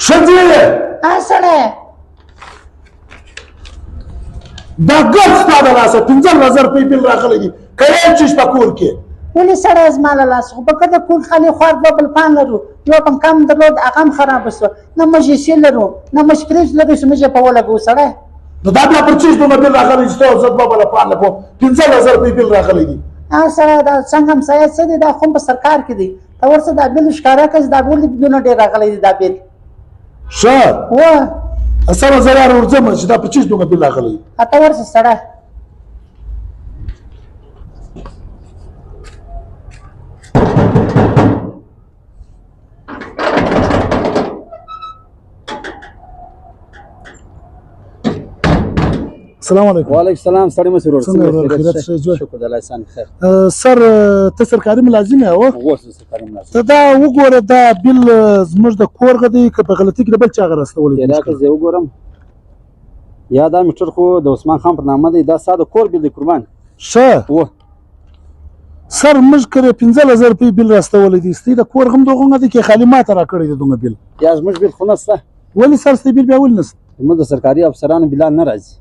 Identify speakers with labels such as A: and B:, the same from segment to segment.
A: ښځې
B: سړی
A: دا ګټ ستا د لاسه 15,000 روپۍ بل راغلی دي که یې چیش په کور کې
B: ولې سړی زما له لاسه خو به که د کور خالي خوار دوه بل پان لرو یو پم کم درلود هغه هم خرابه شوه نه موږ یې سي لرو نه موږ فریج لرو چې موږ یې په ولګو سړی
A: نو دا بیا پر چیش دومره بل راغلی چې ته زه دوه بله پان لکوم 15,000 روپۍ بل راغلی دي
B: سړی دا څنګه همسایه څه دی دا خو په سرکار کې دی ته ورڅه دا بل ښکاره کړه چې دا ولې دونه ډېر راغلی دی دا بل
A: ښه
B: و
A: سمه زه را ورځم چې دا پر چیش دومره بل راغلی دي
B: ته ورڅه سړی
A: السلام علیکم.
C: وعلیکم السلام. ستړی مه شې ورور.
A: څنګه ورور خیریت ښه جوړ؟
C: شکر د الله احسان خیر.
A: سر ته سرکاري ملازم یې
C: اوس سرکاري ملازم.
A: ته دا وګوره دا بل زموږ د کور غدی که په غلطي کې د بل چا غ راستولی دی
C: دا که زه وګورم یا دا میټر خو د عثمان خان پر نامه دی دا ستا د کور بل دی قربان
A: ښه
C: و
A: سر موږ کرې 15,000 روپۍ بل راستولی دی ستی د کور هم دغه دی کې خالي ماته راکړی دی دغه بل
C: یا زموږ بل خو نسته
A: ولې سر ستی بل بیا ولې نسته
C: زموږ د سرکاري افسرانو بلان نه راځي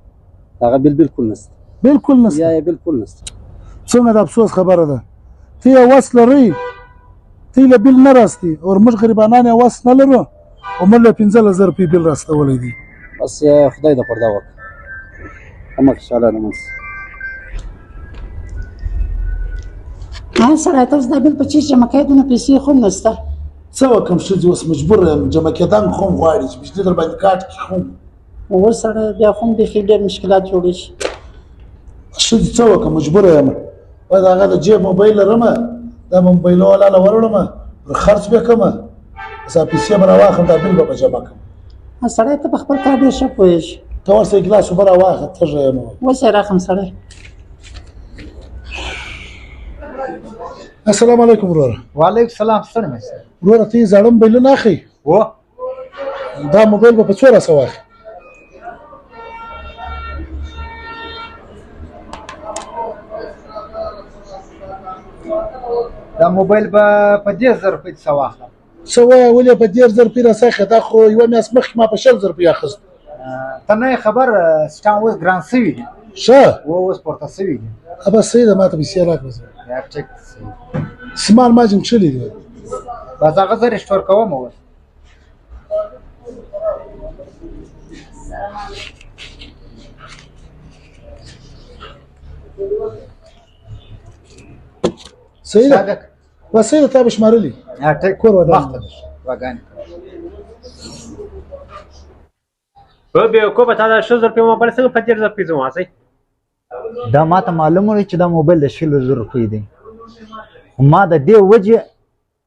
C: هغه بل بالکل نسته
A: بالکل نسته
C: یا بالکل نسته
A: څومره د افسوس خبره ده ته یې وس لرئ ته یې له بل نه راستي او موږ غریبانان یې وس نه لرو او موږ له 15,000 روپۍ بل راستولی دی
C: بس خدای د پرده وکړه همه خوشحاله ده منس
B: سړی ته اوس دا بل په چیز جمع کوې دونه پیسې خو هم نشته
A: څه وکړم ښځې اوس مجبور یم جمع کېدن خو هم غواړي چې بجلي در باندې کاټ کړي خو
B: اوس سړی بیا خو هم بیخي ډېر مشکلات جوړې شي
A: ښځې څه وکړم مجبوره یم باید هغه د جیب موبایل لرم دا موبایل والا له وروړم خرڅ به کړم بس پیسې به راواخلم دا بل به جمع کړم
B: سړی ته په خپل کار ډېر ښه پوهېږي
A: ته ورسره ګیلاس اوبه راواخله تږی یم
B: اوس یې راخلم سړی
A: السلام علیکم وروره
D: وعلیکم السلام. ستړی مه شې
A: وروره ته یې زاړه موبایل نه اخلي
D: و
A: دا موبایل به په څو راسه واخلي
D: دا موبایل به په 10,000 روپۍ څه واخلم
A: څه وایه ولې په 10,000 روپۍ راڅخه دا خو یوه میاشت مخکې ما په 60,000 روپۍ اخیست
D: ته نه یې خبر سټان اوس ګران شوي دي
A: ښه
D: اوس پورته شوي دي
A: بس صحیح ده ما ته پیسې راکړه
D: یا ټیک
A: سیمان ما جنګ کښلی دی
D: بس هغه زه ریسټور کوم اوس
A: صحیح ده بس صحیح ده تا به شمارلي
D: یا ټیک
A: کور ودان
D: وخت ده وګانې
E: په بیوقوفه تا دا 100 روپۍ موبایل څنګه په 10,000 روپۍ ځواسئ
D: دا ما ته معلومه وي چې دا موبایل د 100,000 روپۍ دی خو ما د دې وجې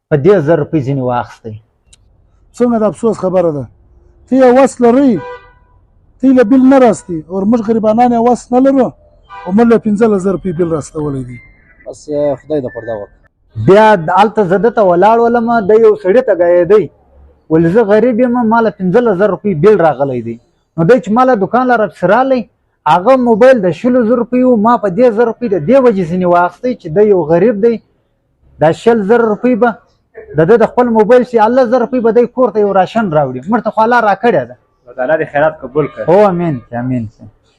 D: په 10,000 روپۍ ځینې واخیستی
A: څنګه د افسوس خبره ده ته یې وس لرئ ته یې له بل نه راستي او موږ غریبانان یې وس نه لرو او موږ له 15,000 روپۍ بل راستولی دی
C: بس خدای د پرده وکړه
D: بیا هلته زه دته ولاړ ولم د یو سړي ته ګایېدی ولې زه غریب یم ما له 15,000 روپۍ بل راغلی دی نو دی چې ما له دوکان له راپسې رالی هغه موبایل د 100,000 روپۍ و ما په 10,000 روپۍ د دې وجې ځینې واخیستی چې دی یو غریب دی دا 100,000 روپۍ به د ده د خپل موبایل چې 11,000 روپۍ به دی کور ته یو راشن راوړي مړ ته خو الله راکړې ده
E: الله دې خیرات قبول کړي
D: هو امین امین